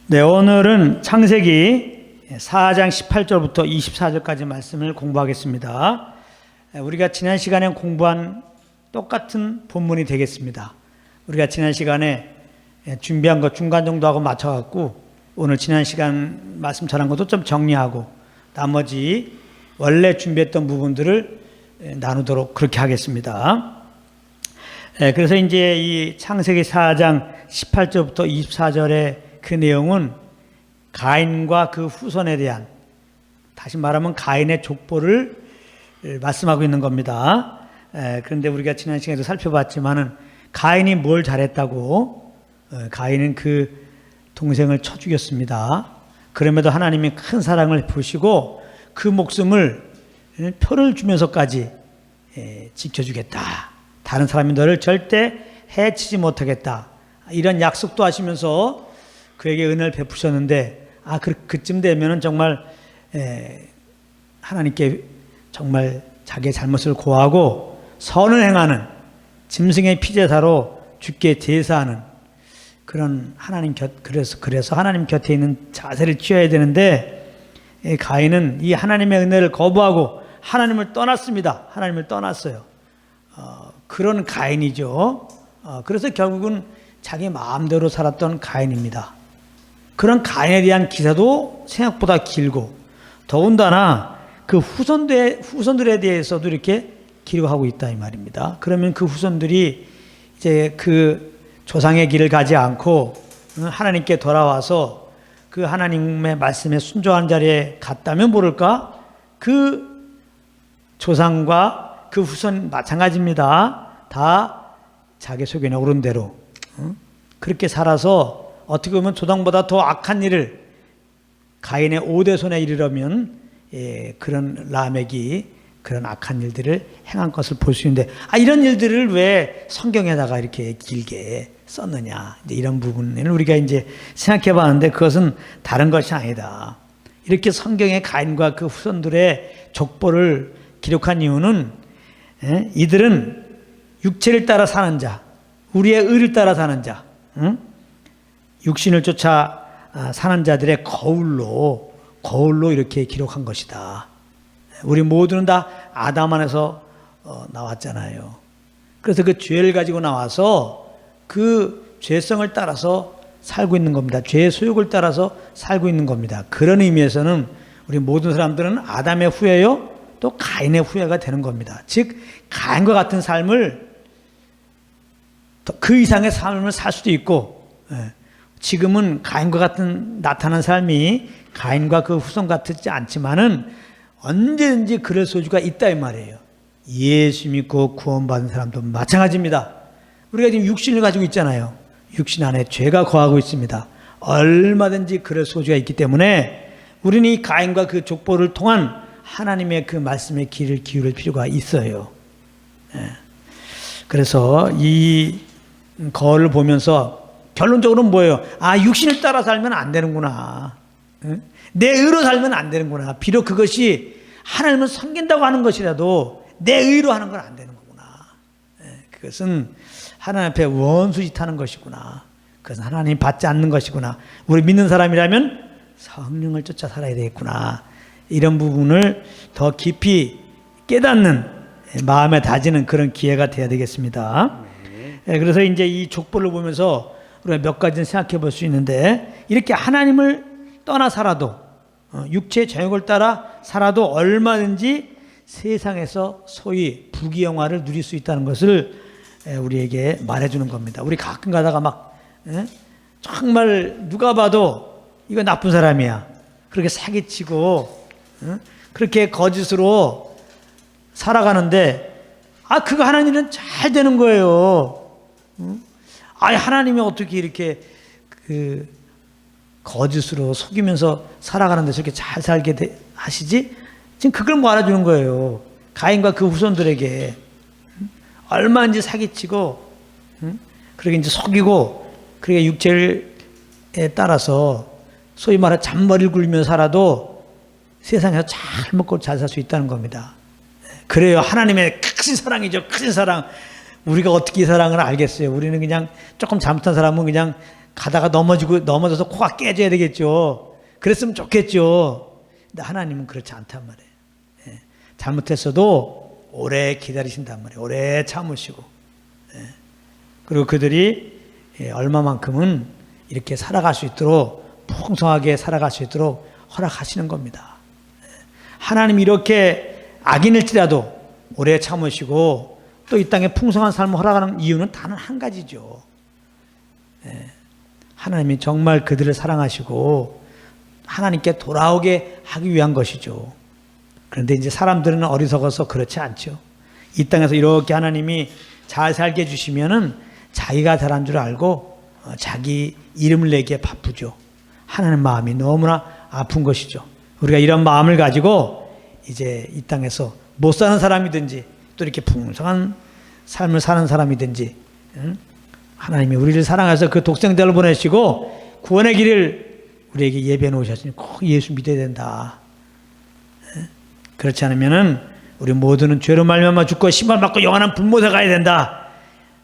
네, 오늘은 창세기 4장 18절부터 24절까지 말씀을 공부하겠습니다. 우리가 지난 시간에 공부한 똑같은 본문이 되겠습니다. 우리가 지난 시간에 준비한 것 중간 정도 하고 맞춰갖고 오늘 지난 시간 말씀 전한 것도 좀 정리하고 나머지 원래 준비했던 부분들을 나누도록 그렇게 하겠습니다. 그래서 이제 이 창세기 4장 18절부터 24절의 그 내용은 가인과 그 후손에 대한, 다시 말하면 가인의 족보를 말씀하고 있는 겁니다. 그런데 우리가 지난 시간에도 살펴봤지만은 가인이 뭘 잘했다고? 가인은 그 동생을 쳐 죽였습니다. 그럼에도 하나님이 큰 사랑을 보시고 그 목숨을 표를 주면서까지 지켜주겠다. 다른 사람이 너를 절대 해치지 못하겠다. 이런 약속도 하시면서 그에게 은혜를 베푸셨는데, 그쯤 되면은 정말 하나님께 정말 자기의 잘못을 고하고 선을 행하는, 짐승의 피제사로 주께 제사하는 그런 하나님 그래서 하나님 곁에 있는 자세를 취해야 되는데, 가인은 이 하나님의 은혜를 거부하고 하나님을 떠났습니다. 하나님을 떠났어요. 그런 가인이죠. 그래서 결국은 자기 마음대로 살았던 가인입니다. 그런 가인에 대한 기사도 생각보다 길고, 더군다나 그 후손들에 대해서도 이렇게 기록하고 있다 이 말입니다. 그러면 그 후손들이 이제 그 조상의 길을 가지 않고 하나님께 돌아와서 그 하나님의 말씀에 순종한 자리에 갔다면 모를까? 그 조상과 그 후손 마찬가지입니다. 다 자기 속에 오른 대로 그렇게 살아서 어떻게 보면 조상보다 더 악한 일을 가인의 5대 손에 이르려면 그런 라멕이 그런 악한 일들을 행한 것을 볼 수 있는데, 이런 일들을 왜 성경에다가 이렇게 길게 썼느냐, 이제 이런 부분을 우리가 이제 생각해 봤는데, 그것은 다른 것이 아니다. 이렇게 성경에 가인과 그 후손들의 족보를 기록한 이유는 이들은 육체를 따라 사는 자, 우리의 의를 따라 사는 자, 육신을 쫓아 사는 자들의 거울로 이렇게 기록한 것이다. 우리 모두는 다 아담 안에서 나왔잖아요. 그래서 그 죄를 가지고 나와서 그 죄성을 따라서 살고 있는 겁니다. 죄의 소욕을 따라서 살고 있는 겁니다. 그런 의미에서는 우리 모든 사람들은 아담의 후예요, 또 가인의 후예가 되는 겁니다. 즉 가인과 같은 삶을, 그 이상의 삶을 살 수도 있고, 지금은 가인과 같은 나타난 삶이 가인과 그 후손 같지 않지만은 언제든지 그럴 소지가 있다 이 말이에요. 예수 믿고 구원받은 사람도 마찬가지입니다. 우리가 지금 육신을 가지고 있잖아요. 육신 안에 죄가 거하고 있습니다. 얼마든지 그럴 소지가 있기 때문에 우리는 이 가인과 그 족보를 통한 하나님의 그 말씀에 귀를 기울일 필요가 있어요. 그래서 이 거울을 보면서 결론적으로는 뭐예요? 육신을 따라 살면 안 되는구나. 내 의로 살면 안 되는구나. 비록 그것이 하나님을 섬긴다고 하는 것이라도 내 의로 하는 건 안 되는 거구나. 그것은 하나님 앞에 원수짓하는 것이구나. 그것은 하나님 받지 않는 것이구나. 우리 믿는 사람이라면 성령을 쫓아 살아야 되겠구나. 이런 부분을 더 깊이 깨닫는, 마음에 다지는 그런 기회가 되어야 되겠습니다. 그래서 이제 이 족보를 보면서 우리가 몇 가지는 생각해 볼 수 있는데, 이렇게 하나님을 떠나 살아도, 육체의 정욕을 따라 살아도 얼마든지 세상에서 소위 부귀영화를 누릴 수 있다는 것을 우리에게 말해주는 겁니다. 우리 가끔 가다가 막 정말 누가 봐도 이거 나쁜 사람이야, 그렇게 사기치고 그렇게 거짓으로 살아가는데, 그거 하는 일은 잘 되는 거예요. 하나님이 어떻게 이렇게 그 거짓으로 속이면서 살아가는데 저렇게 잘 살게 하시지? 지금 그걸 뭐 알아주는 거예요. 가인과 그 후손들에게 얼마인지 사기치고, 그렇게 이제 속이고, 그렇게 육체에 따라서 소위 말해 잔머리를 굴리며 살아도 세상에서 잘 먹고 잘 살 수 있다는 겁니다. 그래요. 하나님의 큰 사랑이죠. 큰 사랑. 우리가 어떻게 이 사랑을 알겠어요? 우리는 그냥 조금 잘못한 사람은 그냥 가다가 넘어져서 코가 깨져야 되겠죠. 그랬으면 좋겠죠. 근데 하나님은 그렇지 않단 말이에요. 예. 잘못했어도 오래 기다리신단 말이에요. 오래 참으시고. 예. 그리고 그들이 얼마만큼은 이렇게 살아갈 수 있도록, 풍성하게 살아갈 수 있도록 허락하시는 겁니다. 예. 하나님이 이렇게 악인일지라도 오래 참으시고 또 이 땅에 풍성한 삶을 허락하는 이유는 단 한 가지죠. 예. 하나님이 정말 그들을 사랑하시고 하나님께 돌아오게 하기 위한 것이죠. 그런데 이제 사람들은 어리석어서 그렇지 않죠. 이 땅에서 이렇게 하나님이 잘 살게 해주시면은 자기가 잘한 줄 알고 자기 이름을 내기에 바쁘죠. 하나님 마음이 너무나 아픈 것이죠. 우리가 이런 마음을 가지고 이제 이 땅에서 못 사는 사람이든지 또 이렇게 풍성한 삶을 사는 사람이든지, 하나님이 우리를 사랑해서 그 독생자를 보내시고 구원의 길을 우리에게 예비해 놓으셨으니 꼭 예수 믿어야 된다. 그렇지 않으면은 우리 모두는 죄로 말미암아 죽고 심판받고 영원한 불못에 가야 된다.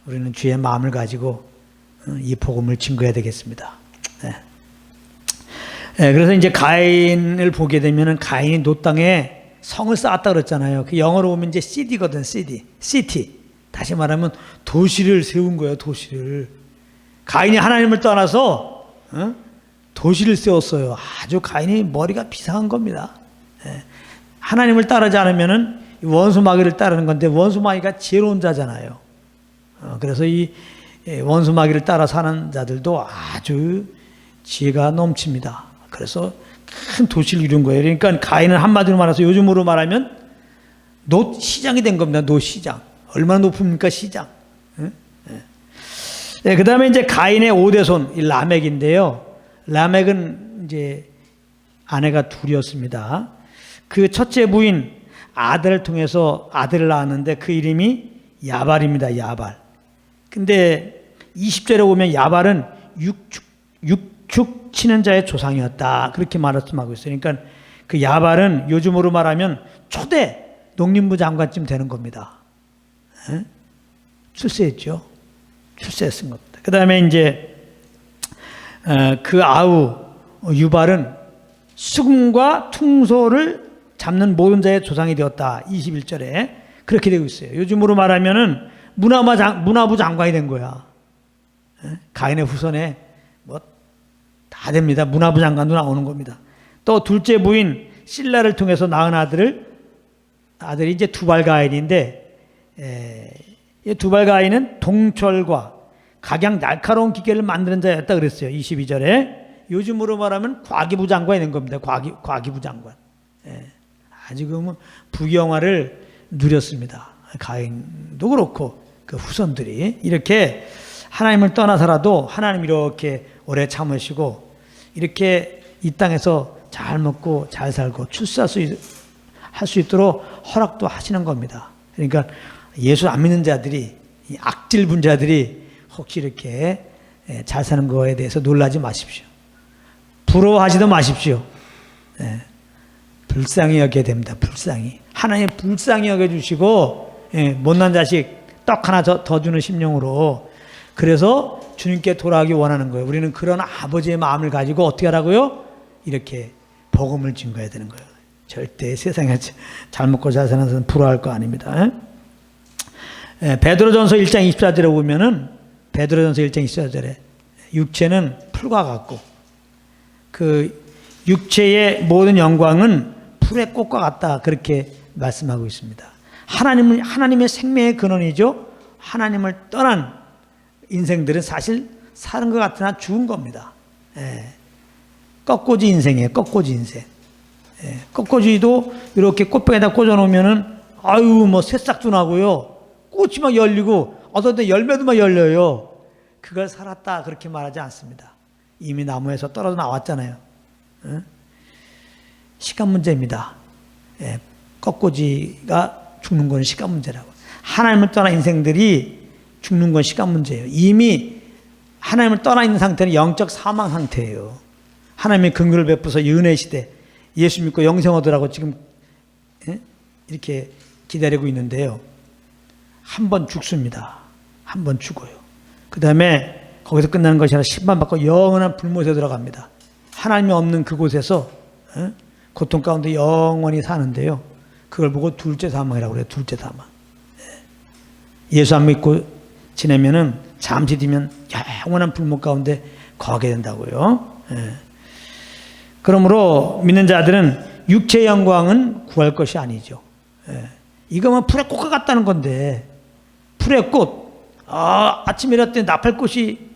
우리는 주의 마음을 가지고 이 복음을 증거해야 되겠습니다. 그래서 이제 가인을 보게 되면은 가인이 노 땅에 성을 쌓았다 그랬잖아요. 그 영어로 보면 이제 city거든, city. 다시 말하면 도시를 세운 거예요, 도시를. 가인이 하나님을 떠나서 도시를 세웠어요. 아주 가인이 머리가 비상한 겁니다. 하나님을 따르지 않으면은 원수 마귀를 따르는 건데 원수 마귀가 지혜로운 자잖아요. 그래서 이 원수 마귀를 따라 사는 자들도 아주 지혜가 넘칩니다. 그래서 큰 도시를 이룬 거예요. 그러니까 가인은 한마디로 말해서 요즘으로 말하면 노시장이 된 겁니다. 노시장. 얼마나 높습니까, 시장. 네, 그 다음에 이제 가인의 5대손, 이 라멕인데요. 라멕은 이제 아내가 둘이었습니다. 그 첫째 부인 아들을 통해서 아들을 낳았는데 그 이름이 야발입니다. 야발. 근데 20절에 보면 야발은 육축 치는 자의 조상이었다. 그렇게 말씀하고 있어요. 그러니까 그 야발은 요즘으로 말하면 초대 농림부 장관쯤 되는 겁니다. 출세했죠. 출세했은 겁니다. 그 다음에 이제 그 아우 유발은 수금과 퉁소를 잡는 모든 자의 조상이 되었다. 21절에 그렇게 되고 있어요. 요즘으로 말하면은 문화부 장관이 된 거야. 가인의 후손에 뭐 다 됩니다. 문화부 장관도 나오는 겁니다. 또 둘째 부인 실라를 통해서 낳은 아들이 이제 두발가인인데, 이 두발가인은 동철과 각양 날카로운 기계를 만드는 자였다 그랬어요. 22절에. 요즘으로 말하면 과기부 장관이 된 겁니다. 과기부 장관. 아주 그 부귀영화를 누렸습니다. 가인도 그렇고 그 후손들이 이렇게 하나님을 떠나서라도 하나님 이렇게 오래 참으시고 이렇게 이 땅에서 잘 먹고 잘 살고 출세할 수 있도록 허락도 하시는 겁니다. 그러니까 예수 안 믿는 자들이, 악질 분자들이 혹시 이렇게 잘 사는 거에 대해서 놀라지 마십시오. 부러워하지도 마십시오. 불쌍히 여겨야 됩니다. 불쌍히. 하나님 불쌍히 여겨주시고, 못난 자식 떡 하나 더 주는 심령으로. 그래서 주님께 돌아가기 원하는 거예요. 우리는 그런 아버지의 마음을 가지고 어떻게 하라고요? 이렇게 복음을 증거해야 되는 거예요. 절대 세상에 잘 먹고 잘 사는 사람 부러워할 거 아닙니다. 베드로전서 1장 24절에 보면은 베드로전서 1장 24절에 육체는 풀과 같고 그 육체의 모든 영광은 풀의 꽃과 같다. 그렇게 말씀하고 있습니다. 하나님의 생명의 근원이죠. 하나님을 떠난 인생들은 사실 사는 것 같으나 죽은 겁니다. 꺾꽂이 인생이에요. 꺾꽂이 인생. 꺾꽂이도 이렇게 꽃병에다 꽂아놓으면은 아유 뭐 새싹도 나고요. 꽃이 막 열리고 어떤 때 열매도 막 열려요. 그걸 살았다 그렇게 말하지 않습니다. 이미 나무에서 떨어져 나왔잖아요. 시간 문제입니다. 꺾꽂이가 죽는 건 시간 문제라고. 하나님을 떠난 인생들이 죽는 건 시간 문제예요. 이미 하나님을 떠나 있는 상태는 영적 사망 상태예요. 하나님의 긍휼을 베푸서 은혜 시대 예수 믿고 영생 얻으라고 지금 이렇게 기다리고 있는데요. 한 번 죽습니다. 한 번 죽어요. 그 다음에 거기서 끝나는 것이 아니라 심판받고 영원한 불못에 들어갑니다. 하나님이 없는 그곳에서 고통 가운데 영원히 사는데요. 그걸 보고 둘째 사망이라고 그래요. 둘째 사망. 예수 안 믿고 지내면은 잠시 뒤면 영원한 불못 가운데 거하게 된다고요. 그러므로 믿는 자들은 육체의 영광은 구할 것이 아니죠. 이거만 풀의 꽃과 같다는 건데, 풀의 꽃, 아침에 일어났더니 나팔꽃이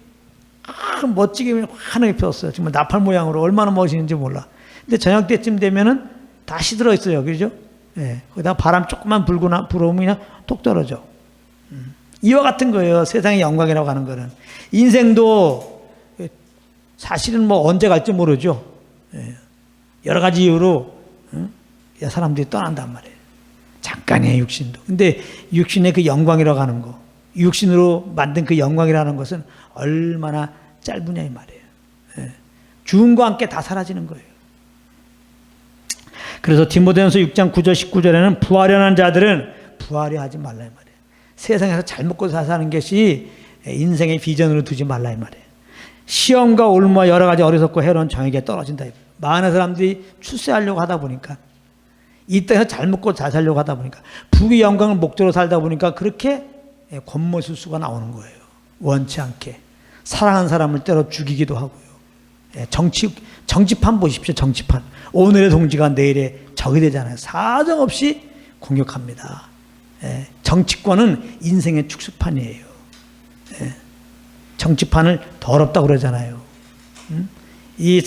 멋지게 환하게 폈어요. 정말 나팔 모양으로 얼마나 멋있는지 몰라. 근데 저녁 때쯤 되면은 다 시들어 있어요. 그죠? 거기다가 바람 조금만 불거나 불어오면 그냥 톡 떨어져. 이와 같은 거예요. 세상의 영광이라고 하는 거는. 인생도 사실은 뭐 언제 갈지 모르죠. 여러 가지 이유로 사람들이 떠난단 말이에요. 잠깐의 육신도. 근데 육신의 그 영광이라고 하는 거, 육신으로 만든 그 영광이라는 것은 얼마나 짧으냐 이 말이에요. 죽음과 함께 다 사라지는 거예요. 그래서 디모데전서 6장 9절 19절에는 부하려는 자들은 부하려 하지 말라 이 말이에요. 세상에서 잘 먹고 잘 사는 것이 인생의 비전으로 두지 말라 이 말이에요. 시험과 올무와 여러 가지 어리석고 해로운 정에게 떨어진다. 많은 사람들이 출세하려고 하다 보니까, 이 땅에서 잘 먹고 잘 살려고 하다 보니까, 부귀 영광을 목적으로 살다 보니까 그렇게 권모술수가 나오는 거예요. 원치 않게 사랑하는 사람을 때려 죽이기도 하고요. 정치판 보십시오. 정치판. 오늘의 동지가 내일의 적이 되잖아요. 사정없이 공격합니다. 정치권은 인생의 축소판이에요. 정치판을 더럽다고 그러잖아요. 이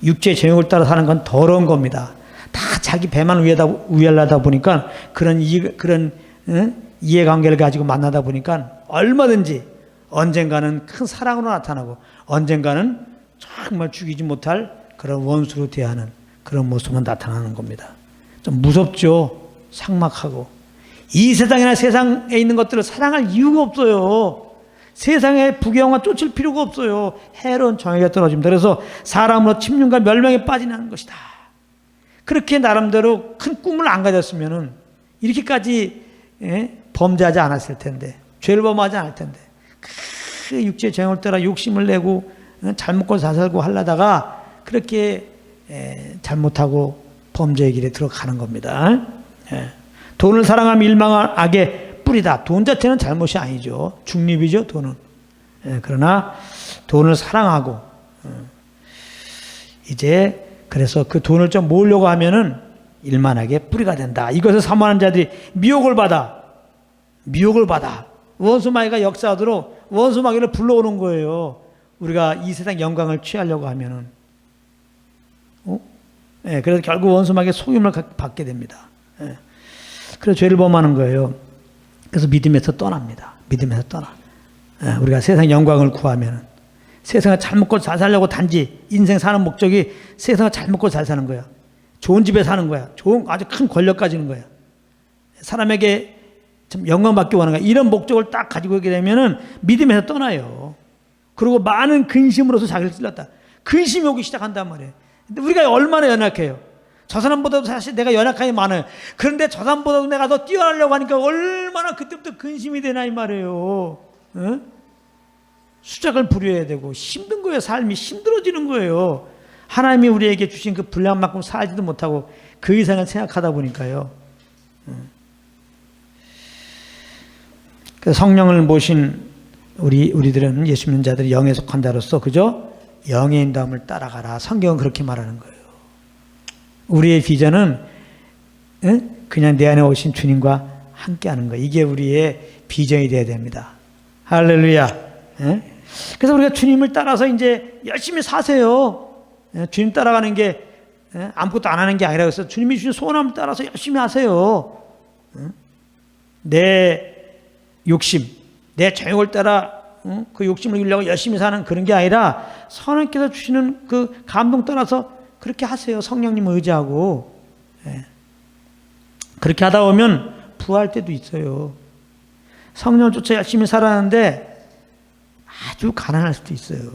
육체의 정욕을 따라 사는 건 더러운 겁니다. 다 자기 배만 위하려다 보니까 그런 이해관계를 가지고 만나다 보니까 얼마든지 언젠가는 큰 사랑으로 나타나고 언젠가는 정말 죽이지 못할 그런 원수로 대하는 그런 모습만 나타나는 겁니다. 좀 무섭죠. 삭막하고. 이 세상이나 세상에 있는 것들을 사랑할 이유가 없어요. 세상에 부귀영화 쫓을 필요가 없어요. 해로운 정욕에 떨어집니다. 그래서 사람으로 침륜과 멸망에 빠지는 것이다. 그렇게 나름대로 큰 꿈을 안 가졌으면은 이렇게까지 범죄하지 않았을 텐데, 죄를 범하지 않을 텐데, 그 육체의 정욕을 따라 욕심을 내고 잘 먹고 잘 살고 하려다가 그렇게 잘못하고 범죄의 길에 들어가는 겁니다. 돈을 사랑하면 일망한 악의 뿌리다. 돈 자체는 잘못이 아니죠. 중립이죠, 돈은. 그러나 돈을 사랑하고 이제 그래서 그 돈을 좀 모으려고 하면은 일만하게 뿌리가 된다. 이것을 사모하는 자들이 미혹을 받아. 원수마귀가 역사하도록 원수마귀를 불러오는 거예요. 우리가 이 세상 영광을 취하려고 하면은. 그래서 결국 원수마귀의 속임을 받게 됩니다. 그래서 죄를 범하는 거예요. 그래서 믿음에서 떠납니다. 믿음에서 떠나. 우리가 세상 영광을 구하면은, 세상을 잘 먹고 잘 살려고 단지 인생 사는 목적이 세상을 잘 먹고 잘 사는 거야. 좋은 집에 사는 거야. 좋은 아주 큰 권력 가지는 거야. 사람에게 좀 영광받기 원하는 거야. 이런 목적을 딱 가지고 있게 되면은 믿음에서 떠나요. 그리고 많은 근심으로서 자기를 찔렀다. 근심이 오기 시작한단 말이에요. 근데 우리가 얼마나 연약해요. 저 사람보다도 사실 내가 연약함이 많아요. 그런데 저 사람보다도 내가 더 뛰어나려고 하니까 얼마나 그때부터 근심이 되나 이 말이에요. 수작을 부려야 되고 힘든 거예요. 삶이 힘들어지는 거예요. 하나님이 우리에게 주신 그 분량만큼 살지도 못하고 그 이상을 생각하다 보니까요. 그래서 성령을 모신 우리들은 예수 믿는 자들이 영에 속한 자로서 그저 영의 인도함을 따라가라. 성경은 그렇게 말하는 거예요. 우리의 비전은 그냥 내 안에 오신 주님과 함께하는 거예요. 이게 우리의 비전이 되어야 됩니다. 할렐루야. 그래서 우리가 주님을 따라서 이제 열심히 사세요. 주님 따라가는 게 아무것도 안 하는 게 아니라 그래서 주님이 주신 소원함을 따라서 열심히 하세요. 내 욕심, 내 정욕을 따라 그 욕심을 이기려고 열심히 사는 그런 게 아니라 선생님께서 주시는 그 감동 따라서 그렇게 하세요. 성령님을 의지하고. 그렇게 하다 보면 부할 때도 있어요. 성령을 쫓아 열심히 살았는데 아주 가난할 수도 있어요.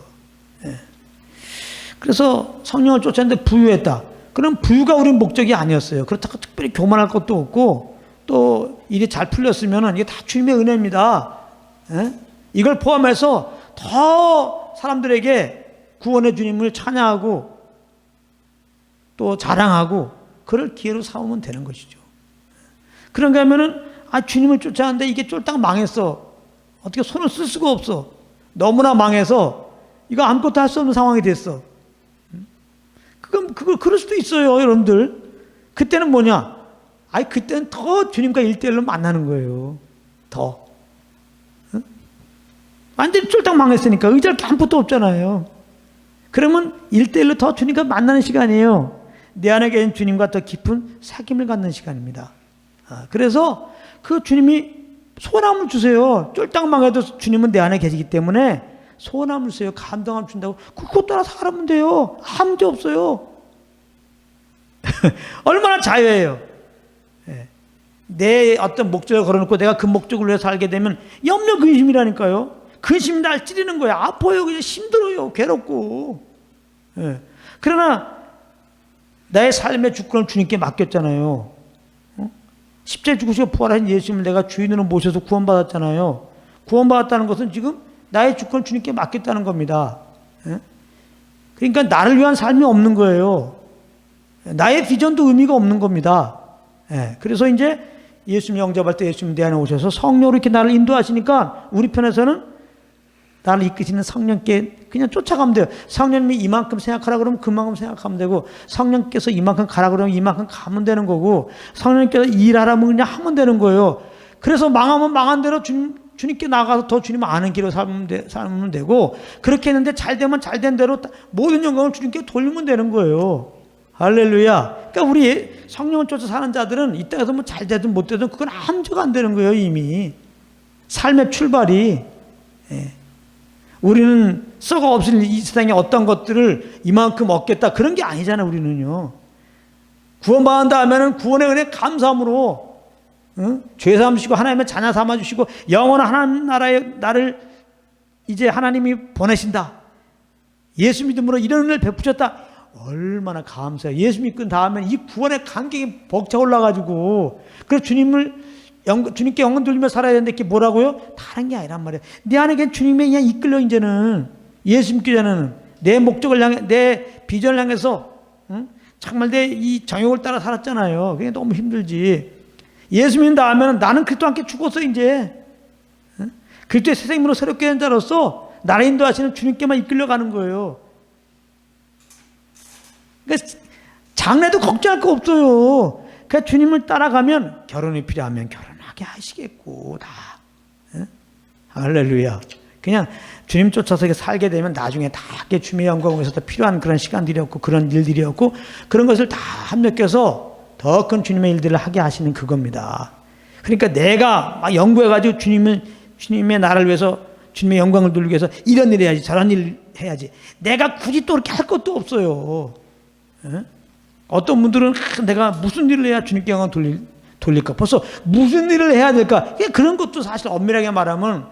그래서 성령을 쫓았는데 부유했다. 그럼 부유가 우리 목적이 아니었어요. 그렇다고 특별히 교만할 것도 없고 또 일이 잘 풀렸으면 이게 다 주님의 은혜입니다. 이걸 포함해서 더 사람들에게 구원의 주님을 찬양하고 또 자랑하고 그럴 기회로 삼으면 되는 것이죠. 그런가 하면은 주님을 쫓아왔는데 이게 쫄딱 망했어. 어떻게 손을 쓸 수가 없어. 너무나 망해서 이거 아무것도 할 수 없는 상황이 됐어. 그럴 수도 있어요, 여러분들. 그때는 뭐냐? 그때는 더 주님과 1대1로 만나는 거예요. 더. 완전히 쫄딱 망했으니까 의지할 게 아무것도 없잖아요. 그러면 1대1로 더 주님과 만나는 시간이에요. 내 안에 계신 주님과 더 깊은 사귐을 갖는 시간입니다. 그래서 그 주님이 소원함을 주세요. 쫄딱 망해도 주님은 내 안에 계시기 때문에 소원함을 주세요. 감동함을 준다고 그거 따라 살아면 돼요. 아무 문제 없어요. 얼마나 자유해요. 내 어떤 목적을 걸어놓고 내가 그 목적을 위해 살게 되면 염려 근심이라니까요. 근심이 날 찌르는 거예요. 아파요. 그냥 힘들어요. 괴롭고. 그러나 나의 삶의 주권을 주님께 맡겼잖아요. 십자가에 죽으시고 부활하신 예수님을 내가 주인으로 모셔서 구원받았잖아요. 구원받았다는 것은 지금 나의 주권을 주님께 맡겼다는 겁니다. 그러니까 나를 위한 삶이 없는 거예요. 나의 비전도 의미가 없는 겁니다. 그래서 이제 예수님 영접할 때 예수님 내 안에 오셔서 성령으로 이렇게 나를 인도하시니까 우리 편에서는 나를 이끄시는 성령께 그냥 쫓아가면 돼요. 성령님이 이만큼 생각하라 그러면 그만큼 생각하면 되고, 성령께서 이만큼 가라 그러면 이만큼 가면 되는 거고, 성령님께서 일하라면 그냥 하면 되는 거예요. 그래서 망하면 망한 대로 주님께 나가서 더 주님 아는 길로 살면 되고, 그렇게 했는데 잘 되면 잘 된 대로 모든 영광을 주님께 돌리면 되는 거예요. 할렐루야. 그러니까 우리 성령을 쫓아 사는 자들은 이 땅에서 뭐 잘 되든 못 되든 그건 함정이 안 되는 거예요. 이미 삶의 출발이. 우리는 썩어 없을 이 세상에 어떤 것들을 이만큼 얻겠다 그런 게 아니잖아요. 우리는요. 구원받는다 하면은 구원의 은혜 감사함으로 죄 삼으시고 하나님의 자녀 삼아주시고 영원한 하나님 나라에 나를 이제 하나님이 보내신다. 예수 믿음으로 이런 은혜를 베푸셨다. 얼마나 감사해요. 예수 믿고 다음에 이 구원의 감격이 벅차 올라가지고, 그래서 주님께 영광 돌리며 살아야 되는데 이게 뭐라고요? 다른 게 아니란 말이에요. 내 안에 그냥 주님에 그냥 이끌려 이제는 예수 믿기 전에는 내 목적을 향해 내 비전을 향해서 정말 내 이 정욕을 따라 살았잖아요. 그게 너무 힘들지. 예수 믿는다 하면 나는 그리스도와 함께 죽었어 이제. 그리스도의 새 생명으로 새롭게 된 자로서 나를 인도하시는 주님께만 이끌려가는 거예요. 그러니까 장래도 걱정할 거 없어요. 그러니까 주님을 따라가면 결혼이 필요하면 결혼하게 하시겠고 다. 할렐루야. 그냥 주님 쫓아서 살게 되면 나중에 다 주님의 영광을 위해서 필요한 그런 시간들이었고 그런 일들이었고 그런 것을 다 합력해서 더 큰 주님의 일들을 하게 하시는 그겁니다. 그러니까 내가 막 연구해가지고 주님의 나라를 위해서 주님의 영광을 돌리기 위해서 이런 일 해야지 저런 일 해야지 내가 굳이 또 그렇게 할 것도 없어요. 어떤 분들은 내가 무슨 일을 해야 주님께 영광 돌릴까? 벌써 무슨 일을 해야 될까? 그런 것도 사실 엄밀하게 말하면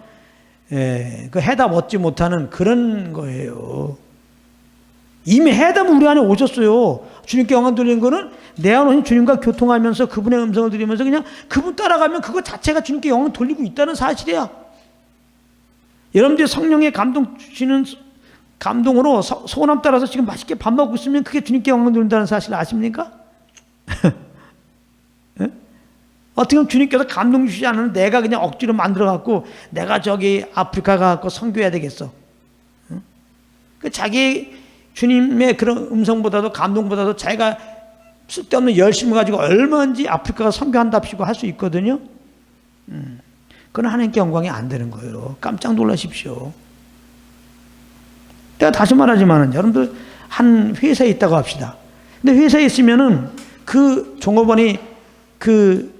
그 해답 얻지 못하는 그런 거예요. 이미 해답은 우리 안에 오셨어요. 주님께 영광 돌리는 거는 내 안에 오신 주님과 교통하면서 그분의 음성을 들으면서 그냥 그분 따라가면 그거 자체가 주님께 영광 돌리고 있다는 사실이야. 여러분들이 성령의 감동 주시는 감동으로 소원함 따라서 지금 맛있게 밥 먹고 있으면 그게 주님께 영광 돌린다는 사실 아십니까? 어떻게 보면 주님께서 감동 주시지 않으면 내가 그냥 억지로 만들어갖고 내가 저기 아프리카 가갖고 선교해야 되겠어. 그 자기 주님의 그런 음성보다도 감동보다도 자기가 쓸데없는 열심을 가지고 얼마든지 아프리카가 선교한답시고 할 수 있거든요. 그건 하나님께 영광이 안 되는 거예요. 깜짝 놀라십시오. 내가 다시 말하지만은 여러분들 한 회사에 있다고 합시다. 근데 회사에 있으면은 그 종업원이 그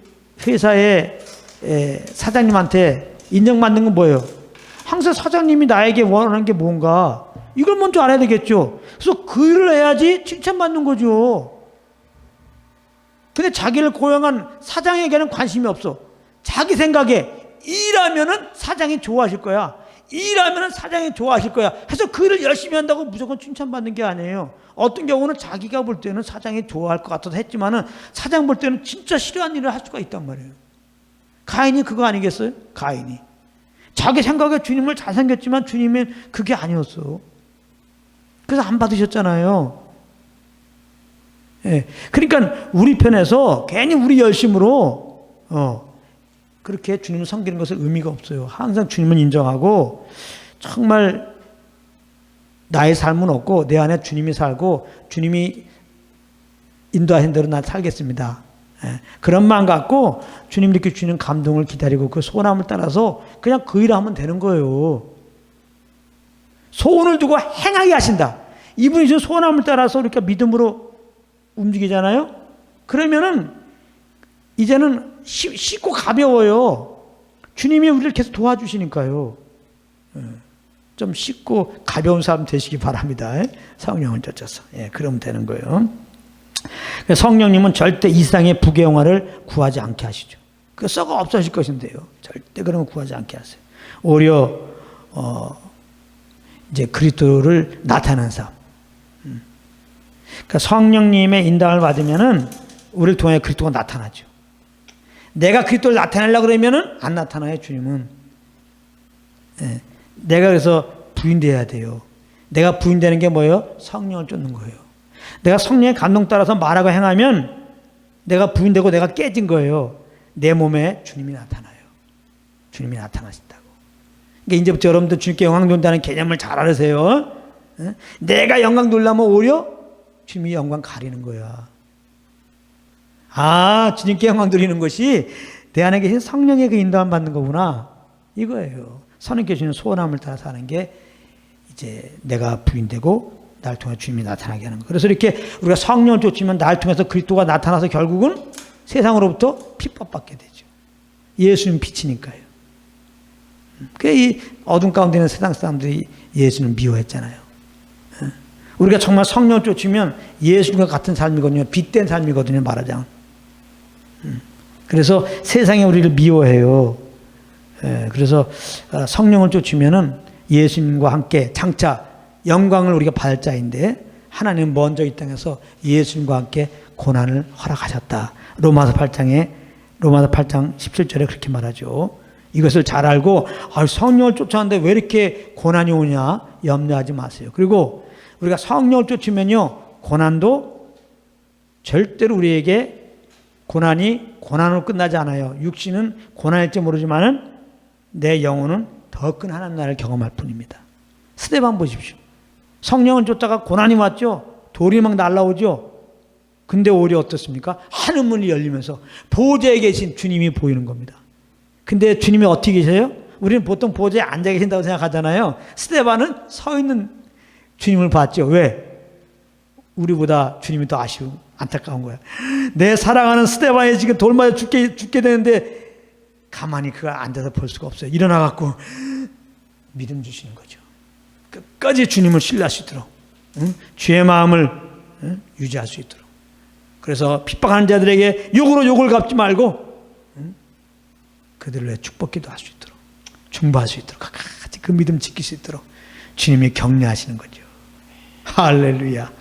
회사의 사장님한테 인정받는 건 뭐예요? 항상 사장님이 나에게 원하는 게 뭔가 이걸 먼저 알아야 되겠죠. 그래서 그 일을 해야지 칭찬받는 거죠. 근데 자기를 고용한 사장에게는 관심이 없어. 자기 생각에 일하면은 사장이 좋아하실 거야. 일하면은 사장이 좋아하실 거야. 해서 그 일을 열심히 한다고 무조건 칭찬받는 게 아니에요. 어떤 경우는 자기가 볼 때는 사장이 좋아할 것 같아서 했지만은 사장 볼 때는 진짜 싫어하는 일을 할 수가 있단 말이에요. 가인이 그거 아니겠어요? 가인이 자기 생각에 주님을 잘생겼지만 주님은 그게 아니었어. 그래서 안 받으셨잖아요. 예. 그러니까 우리 편에서 괜히 우리 열심으로 그렇게 주님을 섬기는 것은 의미가 없어요. 항상 주님을 인정하고 정말 나의 삶은 없고 내 안에 주님이 살고 주님이 인도하신 대로 나 살겠습니다. 예. 그런 마음 갖고 주님 이렇게 주는 감동을 기다리고 그 소원함을 따라서 그냥 그 일을 하면 되는 거예요. 소원을 두고 행하게 하신다. 이분이 지금 소원함을 따라서 우리가 믿음으로 움직이잖아요. 그러면은 이제는 쉽고 가벼워요. 주님이 우리를 계속 도와주시니까요. 좀 쉽고 가벼운 사람 되시기 바랍니다. 성령을 쫓아서. 예, 그러면 되는 거예요. 성령님은 절대 이 세상의 부귀영화를 구하지 않게 하시죠. 그 썩어 없어질 것인데요. 절대 그런 거 구하지 않게 하세요. 오히려 이제 그리스도를 나타내는 삶. 그러니까 성령님의 인도를 받으면은 우리를 통해 그리스도가 나타나죠. 내가 그리스도를 나타내려고 그러면은 안 나타나요, 주님은. 예. 내가 그래서 부인돼야 돼요. 내가 부인되는 게 뭐예요? 성령을 쫓는 거예요. 내가 성령의 감동 따라서 말하고 행하면 내가 부인되고 내가 깨진 거예요. 내 몸에 주님이 나타나요. 주님이 나타나신다고. 그러니까 이제부터 여러분들 주님께 영광 돌린다는 개념을 잘 알으세요. 예? 내가 영광 돌려면 오히려 주님이 영광 가리는 거야. 아, 주님께 영광 드리는 것이 내 안에 계신 성령의 그 인도함 받는 거구나. 이거예요. 선님께 주는 소원함을 따라 사는 게 이제 내가 부인되고 날 통해 주님이 나타나게 하는 거. 그래서 이렇게 우리가 성령을 쫓으면 날 통해서 그리스도가 나타나서 결국은 세상으로부터 핍박받게 되죠. 예수는 빛이니까요. 이 어둠 가운데 있는 세상 사람들이 예수는 미워했잖아요. 우리가 정말 성령을 쫓으면 예수님과 같은 삶이거든요. 빛된 삶이거든요, 말하자면. 그래서 세상이 우리를 미워해요. 그래서 성령을 쫓으면은 예수님과 함께 장차 영광을 우리가 받을 자인데 하나님은 먼저 이 땅에서 예수님과 함께 고난을 허락하셨다. 로마서 8장 17절에 그렇게 말하죠. 이것을 잘 알고 성령을 쫓았는데 왜 이렇게 고난이 오냐 염려하지 마세요. 그리고 우리가 성령을 쫓으면요 고난도 절대로 우리에게 고난으로 끝나지 않아요. 육신은 고난일지 모르지만은 내 영혼은 더 큰 하나님 나라를 경험할 뿐입니다. 스데반 보십시오. 성령을 쫓다가 고난이 왔죠. 돌이 막 날라오죠. 근데 오히려 어떻습니까? 하늘문이 열리면서 보좌에 계신 주님이 보이는 겁니다. 근데 주님이 어떻게 계세요? 우리는 보통 보좌에 앉아 계신다고 생각하잖아요. 스데반은 서 있는 주님을 봤죠. 왜? 우리보다 주님이 더 안타까운 거야. 내 사랑하는 스데반이 지금 돌 맞아 죽게 되는데 가만히 그가 앉아서 볼 수가 없어요. 일어나갖고 믿음 주시는 거죠. 끝까지 주님을 신뢰할 수 있도록 주의 마음을 유지할 수 있도록. 그래서 핍박하는 자들에게 욕으로 욕을 갚지 말고 그들을 위해 축복 기도할 수 있도록 중보할 수 있도록 같이 그 믿음 지킬 수 있도록 주님이 격려하시는 거죠. 할렐루야.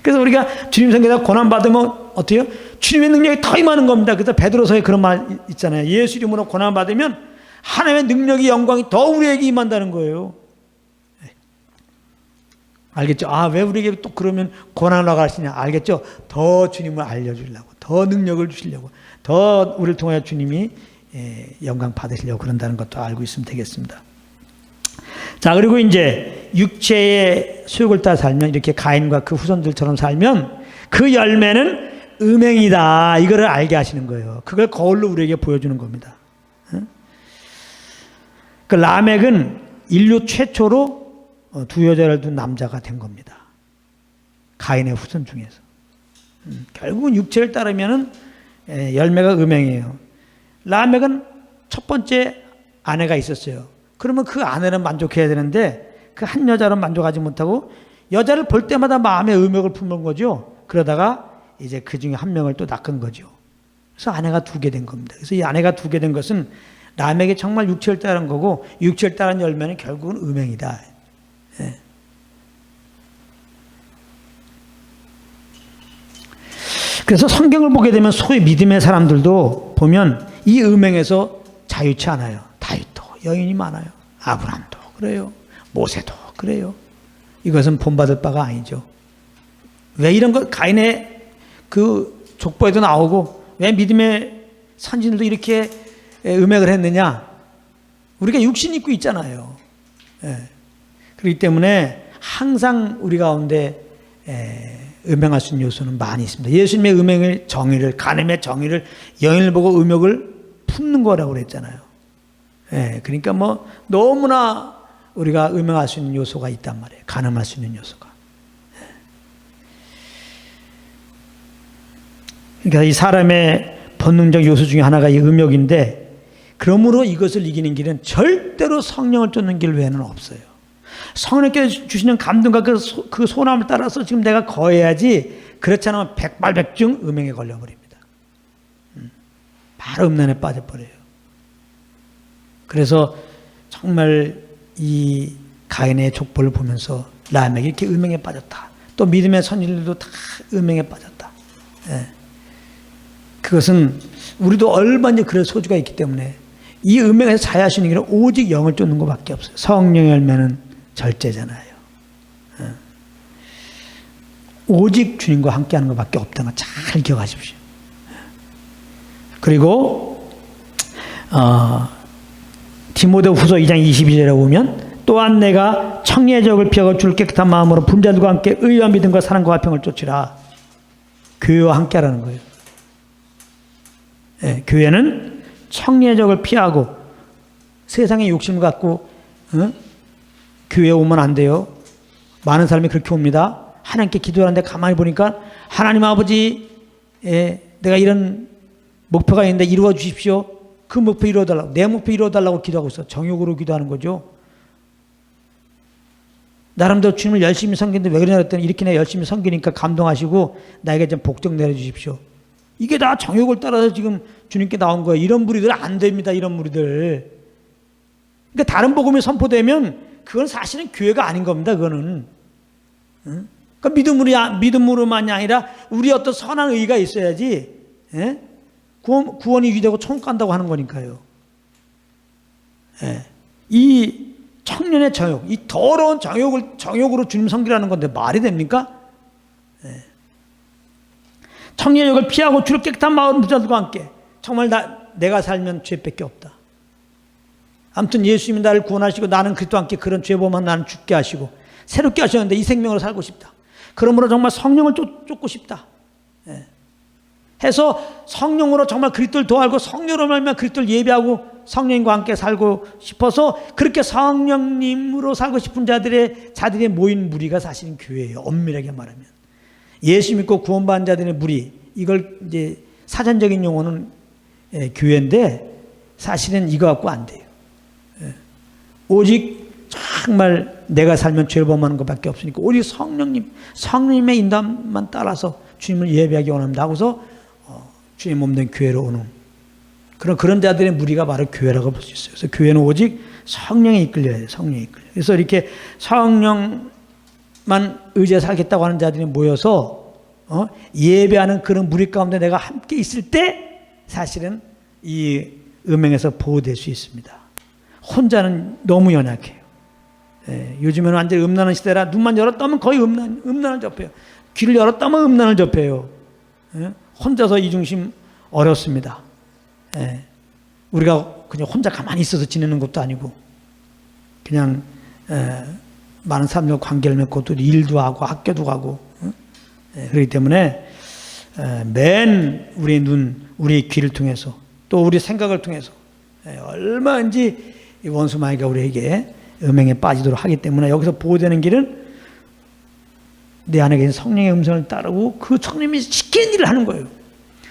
그래서 우리가 주님 생각에서 고난받으면 어때요? 주님의 능력이 더 임하는 겁니다. 그래서 베드로서에 그런 말 있잖아요. 예수 이름으로 고난받으면 하나님의 능력이 영광이 더 우리에게 임한다는 거예요. 알겠죠? 왜 우리에게 또 그러면 고난을 나가시냐? 알겠죠? 더 주님을 알려주려고, 더 능력을 주시려고, 더 우리를 통하여 주님이 영광 받으시려고 그런다는 것도 알고 있으면 되겠습니다. 자, 그리고 이제 육체의 수욕을 따라 살면 이렇게 가인과 그 후손들처럼 살면 그 열매는 음행이다. 이거를 알게 하시는 거예요. 그걸 거울로 우리에게 보여주는 겁니다. 그 라멕은 인류 최초로 두 여자를 둔 남자가 된 겁니다. 가인의 후손 중에서. 결국은 육체를 따르면은 열매가 음행이에요. 라멕은 첫 번째 아내가 있었어요. 그러면 그 아내는 만족해야 되는데 그 한 여자로 만족하지 못하고 여자를 볼 때마다 마음의 음욕을 품은 거죠. 그러다가 이제 그 중에 한 명을 또 낚은 거죠. 그래서 아내가 두게 된 겁니다. 그래서 이 아내가 두게 된 것은 라멕이 정말 육체를 따른 거고 육체를 따른 열매는 결국은 음행이다. 예. 그래서 성경을 보게 되면 소위 믿음의 사람들도 보면 이 음행에서 자유치 않아요. 다윗도 여인이 많아요. 아브람도 그래요. 모세도 그래요. 이것은 본받을 바가 아니죠. 왜 이런 것, 가인의 그 족보에도 나오고 왜 믿음의 선진들도 이렇게 음행을 했느냐? 우리가 육신 입고 있잖아요. 그렇기 때문에 항상 우리 가운데 음행할 수 있는 요소는 많이 있습니다. 예수님의 음행의 정의를, 간음의 정의를 여인을 보고 음욕을 품는 거라고 그랬잖아요. 그러니까 뭐 너무나 우리가 음행할 수 있는 요소가 있단 말이에요. 간음할 수 있는 요소가. 그러니까 이 사람의 본능적 요소 중에 하나가 이 음욕인데, 그러므로 이것을 이기는 길은 절대로 성령을 쫓는 길 외에는 없어요. 성령께서 주시는 감동과 그 소남을 따라서 지금 내가 거해야지, 그렇지 않으면 백발백중 음행에 걸려버립니다. 바로 음란에 빠져버려요. 그래서 정말 이 가인의 족보를 보면서 라멕이 이렇게 음행에 빠졌다. 또 믿음의 선진들도 다 음행에 빠졌다. 그것은 우리도 얼마나 그럴 소주가 있기 때문에 이 음행에서 자유할 수 있는 길은 오직 영을 쫓는 것밖에 없어요. 성령의 열매는 절제잖아요. 오직 주님과 함께하는 것밖에 없다는 거 잘 기억하십시오. 그리고 디모데후서 2장 22절에 보면, 또한 내가 청리의 적을 피하고 주를 깨끗한 마음으로 분자들과 함께 의와 믿음과 사랑과 화평을 쫓으라. 교회와 함께하라는 거예요. 교회는 청리의 적을 피하고 세상의 욕심을 갖고 교회에 오면 안 돼요. 많은 사람이 그렇게 옵니다. 하나님께 기도하는데 가만히 보니까, 하나님 아버지, 내가 이런 목표가 있는데 이루어 주십시오. 그 목표 이루어달라고, 내 목표 이루어달라고 기도하고 있어. 정욕으로 기도하는 거죠. 나름대로 주님을 열심히 섬기는데 왜 그러냐 그랬더니, 이렇게 내가 열심히 섬기니까 감동하시고 나에게 좀 복적 내려주십시오. 이게 다 정욕을 따라서 지금 주님께 나온 거예요. 이런 무리들 안 됩니다. 이런 무리들. 그러니까 다른 복음이 선포되면 그건 사실은 교회가 아닌 겁니다. 그거는. 그러니까 믿음으로만이 아니라 우리 어떤 선한 의가 있어야지 구원이 유지되고 천국 간다고 하는 거니까요. 이 청년의 정욕, 이 더러운 정욕으로 주님 섬기라는 건데 말이 됩니까? 청년의 욕을 피하고 주를 깨끗한 마음 부자들과 함께. 정말 내가 살면 죄밖에 없다. 아무튼 예수님이 나를 구원하시고 나는 그리스도와 함께 그런 죄범한 나는 죽게 하시고 새롭게 하셨는데 이 생명으로 살고 싶다. 그러므로 정말 성령을 쫓고 싶다. 해서 성령으로 정말 그리스도를 더 알고 성령으로 말미암아 그리스도를 예배하고 성령님과 함께 살고 싶어서 그렇게 성령님으로 살고 싶은 자들의 모인 무리가 사실은 교회예요. 엄밀하게 말하면. 예수 믿고 구원받은 자들의 무리, 이걸 이제 사전적인 용어는 교회인데 사실은 이거 갖고 안 돼요. 오직 정말 내가 살면 죄를 범하는 것밖에 없으니까 오직 성령님의 인도만 따라서 주님을 예배하기 원합니다 하고서 주님 몸된 교회로 오는 그런 자들의 무리가 바로 교회라고 볼 수 있어요. 그래서 교회는 오직 성령에 이끌려야 돼요. 성령에 이끌려. 그래서 이렇게 성령만 의지해 살겠다고 하는 자들이 모여서 예배하는 그런 무리 가운데 내가 함께 있을 때 사실은 이 음행에서 보호될 수 있습니다. 혼자는 너무 연약해요. 요즘에는 완전히 음란한 시대라 눈만 열었다면 거의 음란을 접해요. 귀를 열었다면 음란을 접해요. 혼자서 이중심 어렵습니다. 우리가 그냥 혼자 가만히 있어서 지내는 것도 아니고 그냥 많은 사람들과 관계를 맺고 또 일도 하고 학교도 가고 그렇기 때문에 맨 우리의 눈, 우리의 귀를 통해서 또 우리 생각을 통해서 얼마인지 원수 마귀가 우리에게 음행에 빠지도록 하기 때문에 여기서 보호되는 길은 내 안에 계신 성령의 음성을 따르고 그 성령이 시키는 일을 하는 거예요.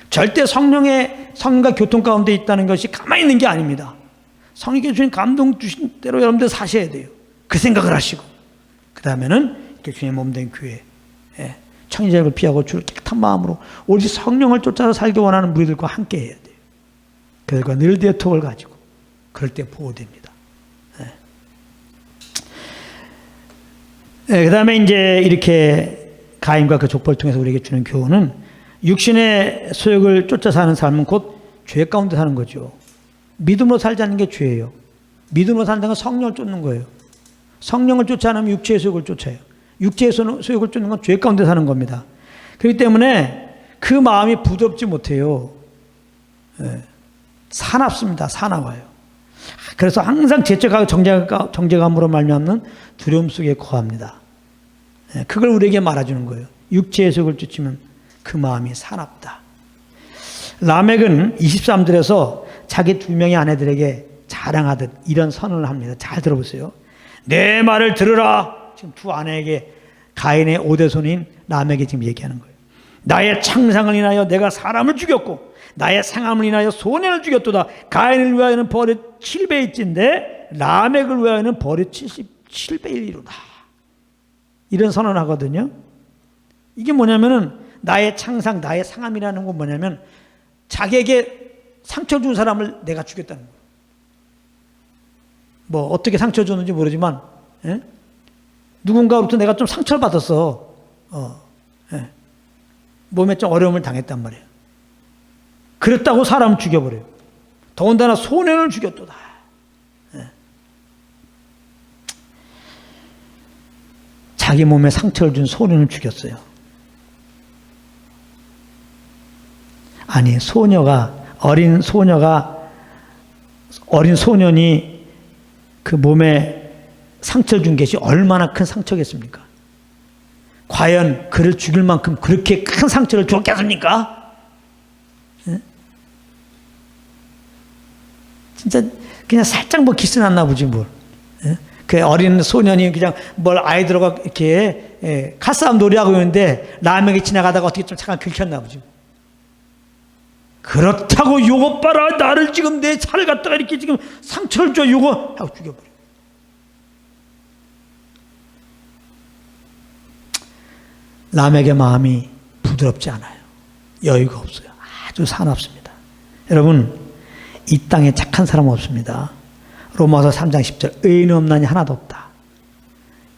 절대 성령과 교통 가운데 있다는 것이 가만히 있는 게 아닙니다. 성령께 주신 감동 주신 대로 여러분들 사셔야 돼요. 그 생각을 하시고 그 다음에는 이렇게 주님의 몸된 교회 청지자를 피하고 주를 깨끗한 마음으로 오직 성령을 쫓아서 살기 원하는 무리들과 함께 해야 돼요. 그들과 늘 대통을 가지고 그럴 때 보호됩니다. 그 다음에 이제 이렇게 가인과 그 족보를 통해서 우리에게 주는 교훈은 육신의 소욕을 쫓아 사는 삶은 곧 죄 가운데 사는 거죠. 믿음으로 살지 않는 게 죄예요. 믿음으로 산다는 건 성령을 쫓는 거예요. 성령을 쫓지 않으면 육체의 소욕을 쫓아요. 육체의 소욕을 쫓는 건 죄 가운데 사는 겁니다. 그렇기 때문에 그 마음이 부드럽지 못해요. 사납습니다. 사나워요. 그래서 항상 죄책하고 정죄감으로 말미암는 두려움 속에 거합니다. 그걸 우리에게 말해주는 거예요. 육체의 소욕을 쫓으면 그 마음이 사납다. 라멕은 23절에서 자기 2명의 아내들에게 자랑하듯 이런 선언을 합니다. 잘 들어보세요. 내 말을 들으라. 지금 두 아내에게 가인의 5대손인 라멕이 지금 얘기하는 거예요. 나의 창상을 인하여 내가 사람을 죽였고 나의 상함을 인하여 소년을 죽였도다. 가인을 위하여는 벌이 7배일진데 라멕을 위하여는 벌이 77배이로다. 이런 선언을 하거든요. 이게 뭐냐면은 나의 창상, 나의 상함이라는 건 뭐냐면 자기에게 상처 준 사람을 내가 죽였다는 거예요. 뭐 어떻게 상처 줬는지 모르지만 누군가로부터 내가 좀 상처를 받았어. 몸에 좀 어려움을 당했단 말이에요. 그랬다고 사람을 죽여버려요. 더군다나 소년을 죽였도다. 자기 몸에 상처를 준 소년을 죽였어요. 아니, 어린 소년이 그 몸에 상처를 준 것이 얼마나 큰 상처겠습니까? 과연 그를 죽일 만큼 그렇게 큰 상처를 줬겠습니까? 진짜 그냥 살짝 뭐 기스 났나 보지 뭘. 그 어린 소년이 그냥 뭘 아이들과 이렇게 칼싸움 놀이하고 있는데 라멕이 지나가다가 어떻게 좀 잠깐 긁혔나 보지. 그렇다고 요거 봐라, 나를 지금 내 차를 갖다가 이렇게 지금 상처를 줘, 요거 하고 죽여버려. 라멕의 마음이 부드럽지 않아요. 여유가 없어요. 아주 사납습니다. 여러분, 이 땅에 착한 사람은 없습니다. 로마서 3장 10절 의인은 없나니 하나도 없다.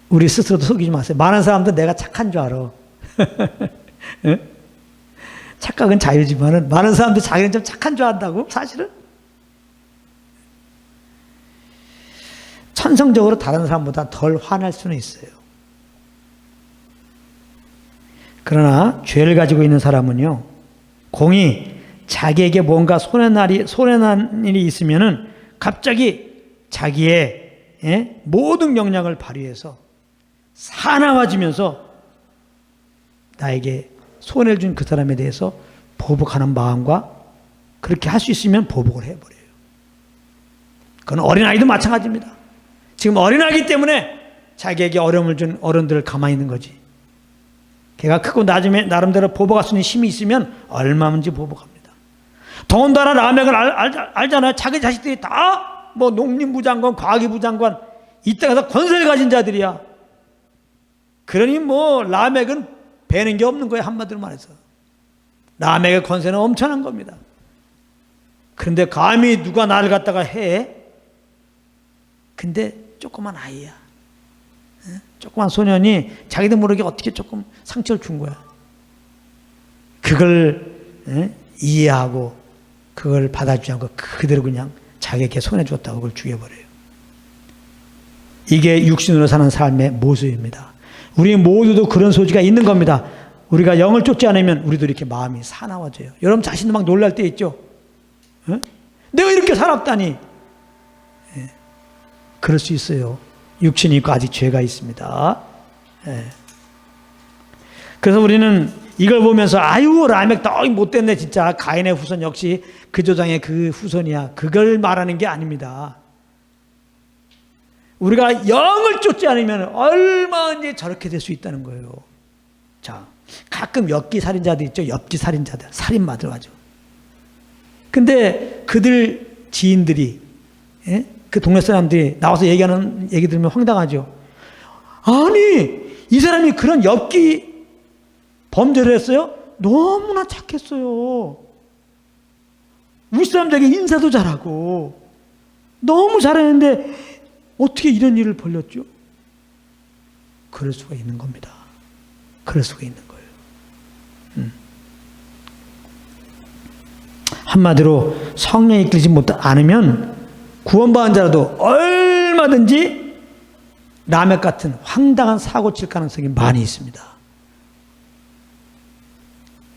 우리 스스로도 속이지 마세요. 많은 사람들 내가 착한 줄 알아. 착각은 자유지만은 많은 사람들 자기는 좀 착한 줄 안다고 사실은. 천성적으로 다른 사람보다 덜 화날 수는 있어요. 그러나 죄를 가지고 있는 사람은요, 공이 자기에게 뭔가 손해난 일이 있으면은 갑자기 자기의 모든 역량을 발휘해서 사나워지면서 나에게 손해를 준 그 사람에 대해서 보복하는 마음과 그렇게 할 수 있으면 보복을 해버려요. 그건 어린아이도 마찬가지입니다. 지금 어린아이기 때문에 자기에게 어려움을 준 어른들을 가만히 있는 거지. 걔가 크고 나중에 나름대로 보복할 수 있는 힘이 있으면 얼마든지 보복합니다. 더군다나 라멕을 알잖아요. 자기 자식들이 다 뭐 농림부 장관, 과기부 장관, 이 땅에서 권세를 가진 자들이야. 그러니 뭐 라멕은 배는 게 없는 거예요. 한마디로 말해서. 라멕의 권세는 엄청난 겁니다. 그런데 감히 누가 나를 갖다가 해? 근데 조그만 아이야. 조그만 소년이 자기도 모르게 어떻게 조금 상처를 준 거야. 그걸 이해하고 그걸 받아주지 않고 그대로 그냥 자기에게 손해 줬다고 그걸 죽여버려요. 이게 육신으로 사는 삶의 모습입니다. 우리 모두도 그런 소지가 있는 겁니다. 우리가 영을 쫓지 않으면 우리도 이렇게 마음이 사나워져요. 여러분 자신도 막 놀랄 때 있죠. 내가 이렇게 살았다니. 그럴 수 있어요. 육신이 있고 아직 죄가 있습니다. 그래서 우리는 이걸 보면서 아유 라멕 너무 못됐네 진짜. 가인의 후손 역시 그 조상의 그 후손이야. 그걸 말하는 게 아닙니다. 우리가 영을 쫓지 않으면 얼마든지 저렇게 될 수 있다는 거예요. 자, 가끔 엽기 살인자들 있죠. 엽기 살인자들, 살인마들 아주. 근데 그들 지인들이, 그 동네 사람들이 나와서 얘기하는 얘기 들으면 황당하죠. 아니, 이 사람이 그런 엽기 범죄를 했어요? 너무나 착했어요. 우리 사람들에게 인사도 잘하고 너무 잘했는데 어떻게 이런 일을 벌렸죠? 그럴 수가 있는 겁니다. 그럴 수가 있는 거예요. 한마디로 성령이 이끌지 않으면 구원받은 자라도 얼마든지 라멕 같은 황당한 사고 칠 가능성이 많이 있습니다.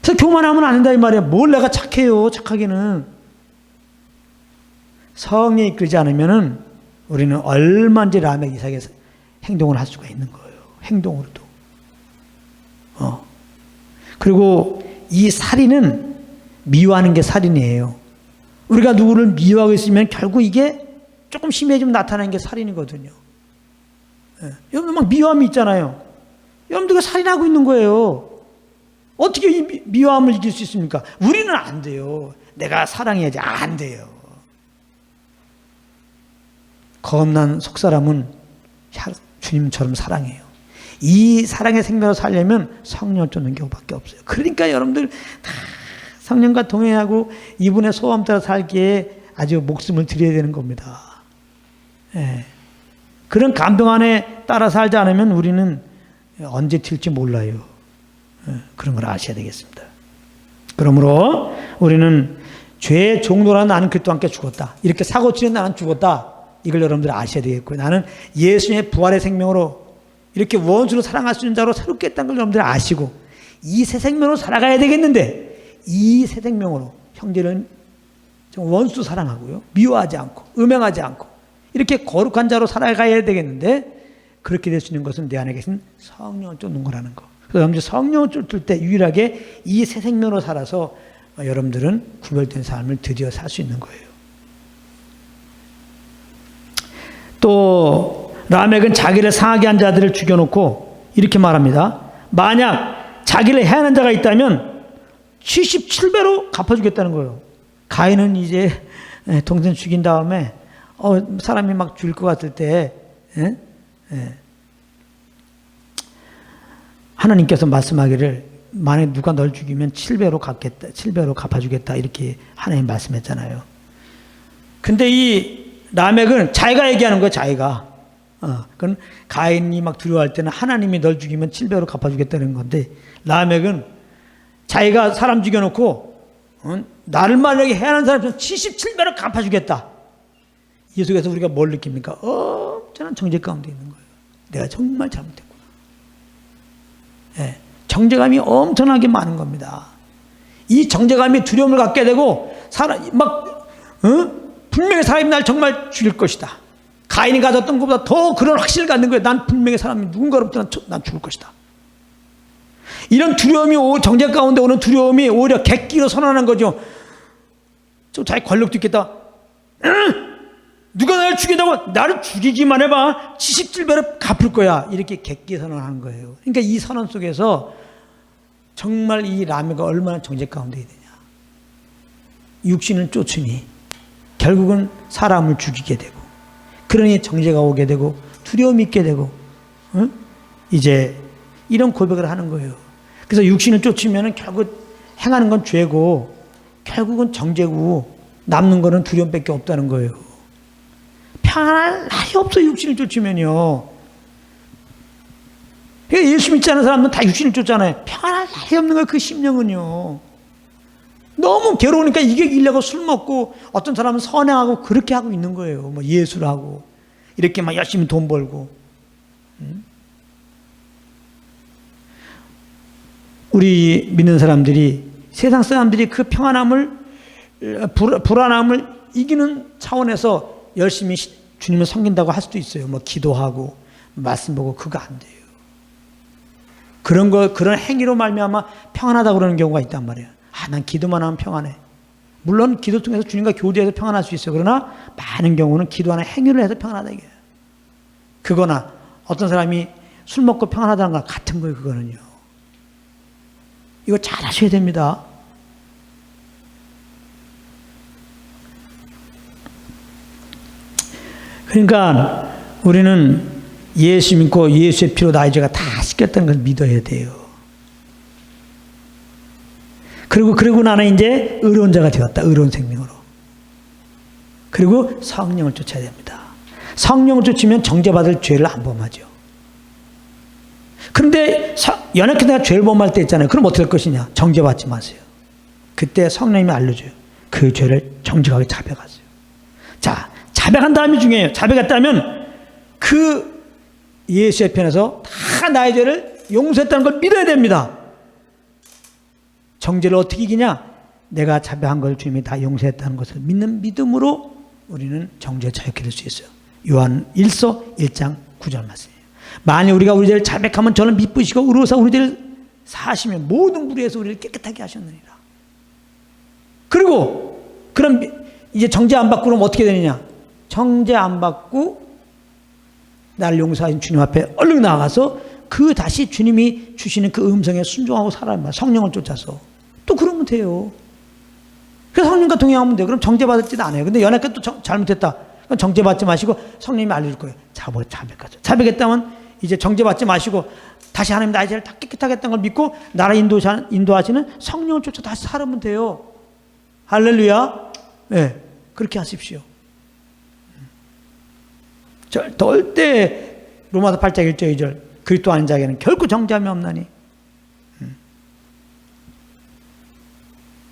그래서 교만하면 안 된다 이 말이에요. 뭘 내가 착해요. 착하기는. 성령이 이끌지 않으면은 우리는 얼마든지 라멕 이삭의 행동을 할 수가 있는 거예요. 행동으로도. 그리고 이 살인은 미워하는 게 살인이에요. 우리가 누구를 미워하고 있으면 결국 이게 조금 심해지면 나타나는 게 살인이거든요. 여러분들 막 미워함이 있잖아요. 여러분들가 살인하고 있는 거예요. 어떻게 이 미워함을 이길 수 있습니까? 우리는 안 돼요. 내가 사랑해야지. 안 돼요. 겁난 속사람은 주님처럼 사랑해요. 이 사랑의 생명으로 살려면 성령을 쫓는 경우밖에 없어요. 그러니까 여러분들 다 성령과 동행하고 이분의 소원 따라 살기에 아주 목숨을 드려야 되는 겁니다. 그런 감동 안에 따라 살지 않으면 우리는 언제 튈지 몰라요. 그런 걸 아셔야 되겠습니다. 그러므로 우리는 죄의 종로라는 나는 그리스도와 함께 죽었다. 이렇게 사고 치는 나는 죽었다. 이걸 여러분들 아셔야 되겠고요. 나는 예수님의 부활의 생명으로 이렇게 원수로 사랑할 수 있는 자로 새롭게 했다는 걸 여러분들 아시고 이 새 생명으로 살아가야 되겠는데 이 새 생명으로 형제를 원수 사랑하고요. 미워하지 않고 음행하지 않고 이렇게 거룩한 자로 살아가야 되겠는데 그렇게 될 수 있는 것은 내 안에 계신 성령을 쫓는 거라는 거. 그래서 여러분들 성령을 쫓을 때 유일하게 이 새 생명으로 살아서 여러분들은 구별된 삶을 드디어 살 수 있는 거예요. 또 라멕은 자기를 상하게 한 자들을 죽여놓고 이렇게 말합니다. 만약 자기를 해하는 자가 있다면 77배로 갚아주겠다는 거예요. 가인은 이제 동생 죽인 다음에 사람이 막 죽일 것 같을 때 하나님께서 말씀하기를 만약 누가 널 죽이면 7배로 갚겠다, 7배로 갚아주겠다 이렇게 하나님 말씀했잖아요. 근데 이 라멕은 자기가 얘기하는 거예요. 자기가. 그건 가인이 막 두려워할 때는 하나님이 널 죽이면 7배로 갚아주겠다는 건데 라멕은 자기가 사람 죽여놓고 나를 만약에 해하는 사람은 77배로 갚아주겠다. 이 속에서 우리가 뭘 느낍니까? 엄청난 정죄 가운데 있는 거예요. 내가 정말 잘못했구나. 정죄감이 엄청나게 많은 겁니다. 이 정죄감이 두려움을 갖게 되고 분명히 사람이 날 정말 죽일 것이다. 가인이 가졌던 것보다 더 그런 확신을 갖는 거예요. 난 분명히 사람이 누군가로부터 난 죽을 것이다. 이런 두려움이 정죄 가운데 오는 두려움이 오히려 객기로 선언하는 거죠. 좀 자기 권력도 있겠다. 누가 나를 죽인다고? 나를 죽이기만 해봐. 77배로 갚을 거야. 이렇게 객기 선언하는 거예요. 그러니까 이 선언 속에서 정말 이 라멕가 얼마나 정죄 가운데 있느냐. 육신을 쫓으니 결국은 사람을 죽이게 되고 그러니 정죄가 오게 되고 두려움이 있게 되고 이제 이런 고백을 하는 거예요. 그래서 육신을 쫓으면 결국 행하는 건 죄고 결국은 정죄고 남는 거는 두려움밖에 없다는 거예요. 평안할 날이 없어 육신을 쫓으면요. 그러니까 예수 믿지 않은 사람은 다 육신을 쫓잖아요. 평안할 날이 없는 거예요. 그 심령은요. 너무 괴로우니까 이기려고 술 먹고 어떤 사람은 선행하고 그렇게 하고 있는 거예요. 뭐 예술 하고 이렇게 막 열심히 돈 벌고. 우리 믿는 사람들이 세상 사람들이 그 평안함을 불안함을 이기는 차원에서 열심히 주님을 섬긴다고 할 수도 있어요. 뭐 기도하고 말씀 보고 그거 안 돼요. 그런 행위로 말미암아 평안하다고 그러는 경우가 있단 말이에요. 난 기도만 하면 평안해. 물론 기도 통해서 주님과 교제해서 평안할 수 있어요. 그러나 많은 경우는 기도하는 행위를 해서 평안하다 이게. 그거나 어떤 사람이 술 먹고 평안하다는 거 같은 거예요. 그거는요. 이거 잘 하셔야 됩니다. 그러니까 우리는 예수 믿고 예수의 피로 나의 죄가 다 씻겼다는 걸 믿어야 돼요. 그리고 나는 이제 의로운 자가 되었다. 의로운 생명으로. 그리고 성령을 쫓아야 됩니다. 성령을 쫓으면 정죄받을 죄를 안 범하죠. 그런데 연약한 내가 죄를 범할 때 있잖아요. 그럼 어떻게 할 것이냐? 정죄받지 마세요. 그때 성령님이 알려줘요. 그 죄를 정직하게 자백하세요. 자, 자백한 다음이 중요해요. 자백했다면 그 예수의 편에서 다 나의 죄를 용서했다는 걸 믿어야 됩니다. 정죄를 어떻게 이기냐? 내가 자백한 걸 주님이 다 용서했다는 것을 믿는 믿음으로 우리는 정죄에 자유케 될 수 있어요. 요한 1서 1장 9절 말씀이에요. 만일 우리가 우리 죄를 자백하면 저는 미쁘시고 의로사 우리 죄를 사하시면 모든 무리에서 우리를 깨끗하게 하셨느니라. 그리고 그럼 이제 정죄 안 받고 그러면 어떻게 되느냐? 정죄 안 받고 나를 용서하신 주님 앞에 얼른 나가서 그 다시 주님이 주시는 그 음성에 순종하고 살아야 말이야. 성령을 쫓아서 또 그러면 돼요. 그래서 성령과 동행하면 돼요. 그럼 정죄받을지도 않아요. 근데 연약해 또 잘못했다. 그럼 정죄받지 마시고 성령님이 알려줄 거예요. 자백하죠. 자백했다면 이제 정죄받지 마시고 다시 하나님 나의 죄를 다 깨끗하게 했다는 걸 믿고 나를 인도하시는 성령을 쫓아 다시 살면 돼요. 할렐루야. 네, 그렇게 하십시오. 절대 로마서 8장 1절 2절 그리스도 아닌 자에게는 결코 정죄함이 없나니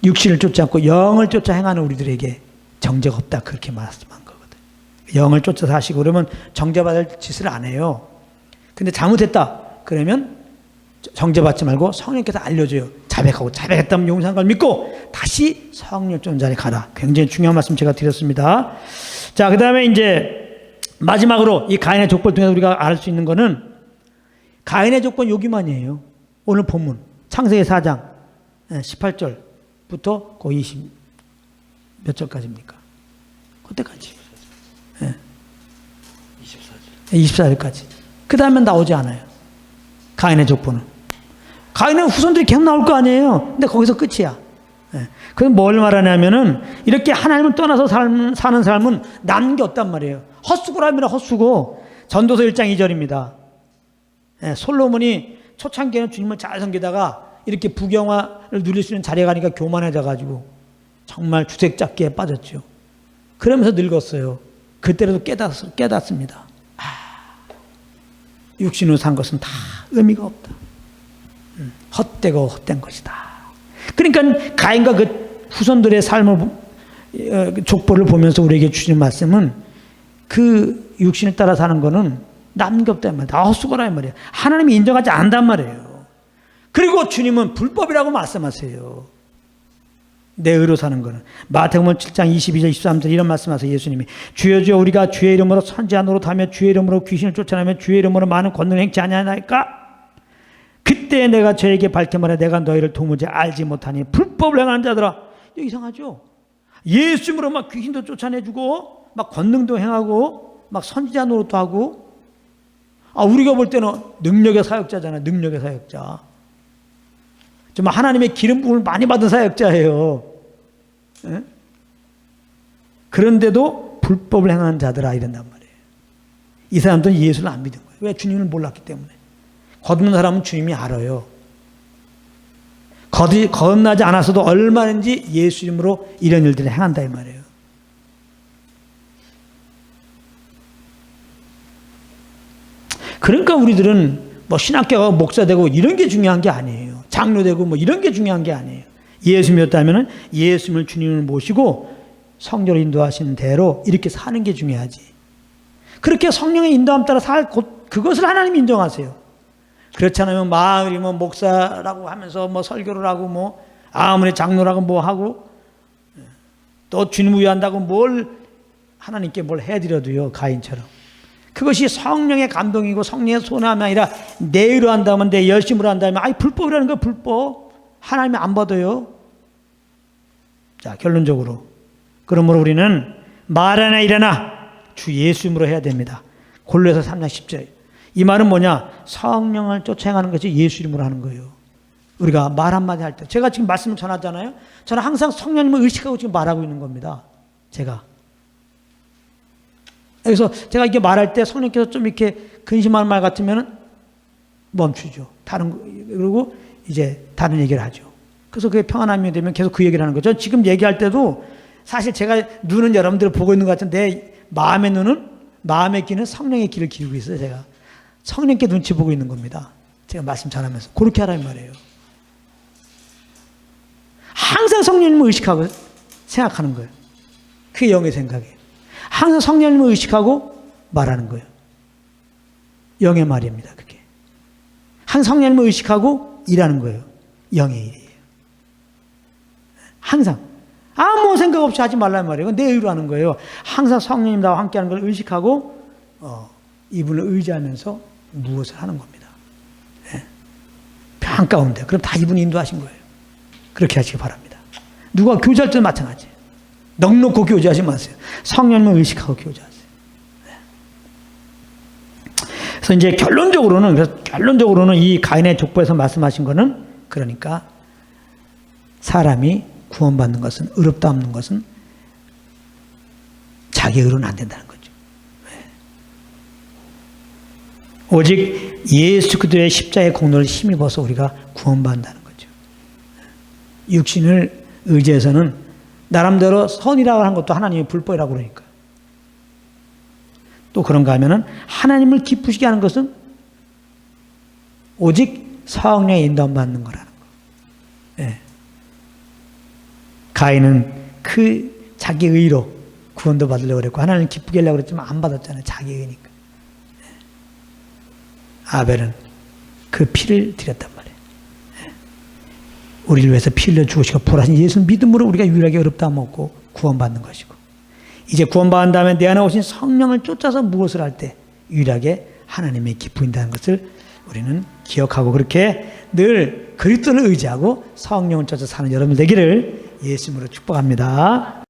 육신을 쫓지 않고 영을 쫓아 행하는 우리들에게 정죄가 없다 그렇게 말씀한 거거든. 영을 쫓아서 하시고 그러면 정죄받을 짓을 안 해요. 근데 잘못했다 그러면 정죄받지 말고 성령께서 알려줘요. 자백하고 자백했다면 용서한 걸 믿고 다시 성령 쫓는 자리에 가라. 굉장히 중요한 말씀 제가 드렸습니다. 자, 그 다음에 이제 마지막으로 이 가인의 족보를 통해서 우리가 알 수 있는 것은 가인의 족보는 여기만이에요. 오늘 본문 창세기 4장 18절부터 거의 20 몇 절까지입니까? 그때까지 24절까지. 그 다음엔 나오지 않아요. 가인의 족보는. 가인의 후손들이 계속 나올 거 아니에요. 근데 거기서 끝이야. 그건 뭘 말하냐면은 이렇게 하나님을 떠나서 사는 삶은 남는 게 없단 말이에요. 헛수고랍니다. 헛수고. 전도서 1장 2절입니다. 솔로몬이 초창기에는 주님을 잘 섬기다가 이렇게 부경화를 누릴 수 있는 자리에 가니까 교만해져가지고 정말 주색잡기에 빠졌죠. 그러면서 늙었어요. 그때라도 깨닫습니다. 육신으로 산 것은 다 의미가 없다. 헛되고 헛된 것이다. 그러니까 가인과 그 후손들의 삶을 족보를 보면서 우리에게 주신 말씀은 그 육신을 따라 사는 거는 남는 게 없단 말이에요. 다 헛수고란 말이에요. 하나님이 인정하지 않는단 말이에요. 그리고 주님은 불법이라고 말씀하세요. 내 의로 사는 거는. 마태복음 7장 22절 23절 이런 말씀하세요. 예수님이 주여 주여 우리가 주의 이름으로 선지자 노릇하며 주의 이름으로 귀신을 쫓아내며 주의 이름으로 많은 권능을 행치 아니하나이까? 그때 내가 저에게 밝게 말해 내가 너희를 도무지 알지 못하니 불법을 행하는 자들아. 이거 이상하죠? 예수님으로 막 귀신도 쫓아내주고 막 권능도 행하고 막 선지자 노릇도 하고 우리가 볼 때는 능력의 사역자잖아요. 능력의 사역자. 정말 하나님의 기름 부음을 많이 받은 사역자예요. 예? 그런데도 불법을 행하는 자들아 이런단 말이에요. 이 사람들은 예수를 안 믿은 거예요. 왜? 주님을 몰랐기 때문에. 거듭난 사람은 주님이 알아요. 거듭나지 않았어도 얼마든지 예수 이름으로 이런 일들을 행한다 이 말이에요. 그러니까 우리들은 뭐 신학교가 목사 되고 이런 게 중요한 게 아니에요. 장로 되고 뭐 이런 게 중요한 게 아니에요. 예수 믿었다면 예수님을 주님을 모시고 성령으로 인도하시는 대로 이렇게 사는 게 중요하지. 그렇게 성령의 인도함 따라 그것을 하나님 인정하세요. 그렇지 않으면 마을이 뭐 목사라고 하면서 뭐 설교를 하고 뭐 아무리 장로라고 뭐 하고 또 주님 위한다고 뭘 하나님께 뭘 해드려도요. 가인처럼. 그것이 성령의 감동이고 성령의 소원함이 아니라 내 의로 한다면 내 열심으로 한다면 불법이라는 거 불법. 하나님이 안 받아요. 자, 결론적으로 그러므로 우리는 말하나 일하나 주 예수님으로 해야 됩니다. 골로새서 3장 10절. 이 말은 뭐냐? 성령을 쫓아 행하는 것이 예수 이름으로 하는 거예요. 우리가 말 한마디 할 때 제가 지금 말씀을 전하잖아요. 저는 항상 성령님을 의식하고 지금 말하고 있는 겁니다. 제가. 그래서 제가 이게 말할 때 성령께서 좀 이렇게 근심하는 말 같으면 멈추죠. 그리고 이제 다른 얘기를 하죠. 그래서 그게 평안함이 되면 계속 그 얘기를 하는 거죠. 지금 얘기할 때도 사실 제가 눈은 여러분들을 보고 있는 것 같은데 마음의 눈은, 마음의 귀는 성령의 귀를 기울이고 있어요. 제가 성령께 눈치 보고 있는 겁니다. 제가 말씀 전하면서 그렇게 하라는 말이에요. 항상 성령님을 의식하고 생각하는 거예요. 그게 영의 생각이에요. 항상 성령님을 의식하고 말하는 거예요. 영의 말입니다. 그게 한 성령님을 의식하고 일하는 거예요. 영의 일이에요. 항상 아무 생각 없이 하지 말란 말이에요. 내 의로 하는 거예요. 항상 성령님 나와 함께하는 걸 의식하고 이분을 의지하면서 무엇을 하는 겁니다. 방 가운데. 그럼 다 이분이 인도하신 거예요. 그렇게 하시기 바랍니다. 누가 교제할 때도 마찬가지예요. 넉넉고 교제하지 마세요. 성령님을 의식하고 교제하세요. 그래서 이제 결론적으로는 이 가인의 족보에서 말씀하신 거는, 그러니까 사람이 구원받는 것은, 의롭다 없는 것은 자기 의로는 안 된다는 거죠. 오직 예수 그리스도의 십자가의 공로를 힘입어서 우리가 구원받는다는 거죠. 육신을 의지해서는 나름대로 선이라고 하는 것도 하나님의 불법이라고 그러니까. 또 그런가 하면은 하나님을 기쁘시게 하는 것은 오직 성령의 인도함 받는 거라는 거. 예. 가인은 그 자기 의로 구원도 받으려고 그랬고 하나님 기쁘게 하려고 그랬지만 안 받았잖아요. 자기 의니까. 예. 아벨은 그 피를 드렸단 말이에요. 예. 우리를 위해서 피 흘려 죽으시고 보라신 예수 믿음으로 우리가 유일하게 의롭다 먹고 구원받는 것이고, 이제 구원받은 다음에 내 안에 오신 성령을 쫓아서 무엇을 할 때 유일하게 하나님의 기쁘인다는 것을 우리는 기억하고, 그렇게 늘 그리스도를 의지하고 성령을 쫓아서 사는 여러분 되기를 예수 이름으로 축복합니다.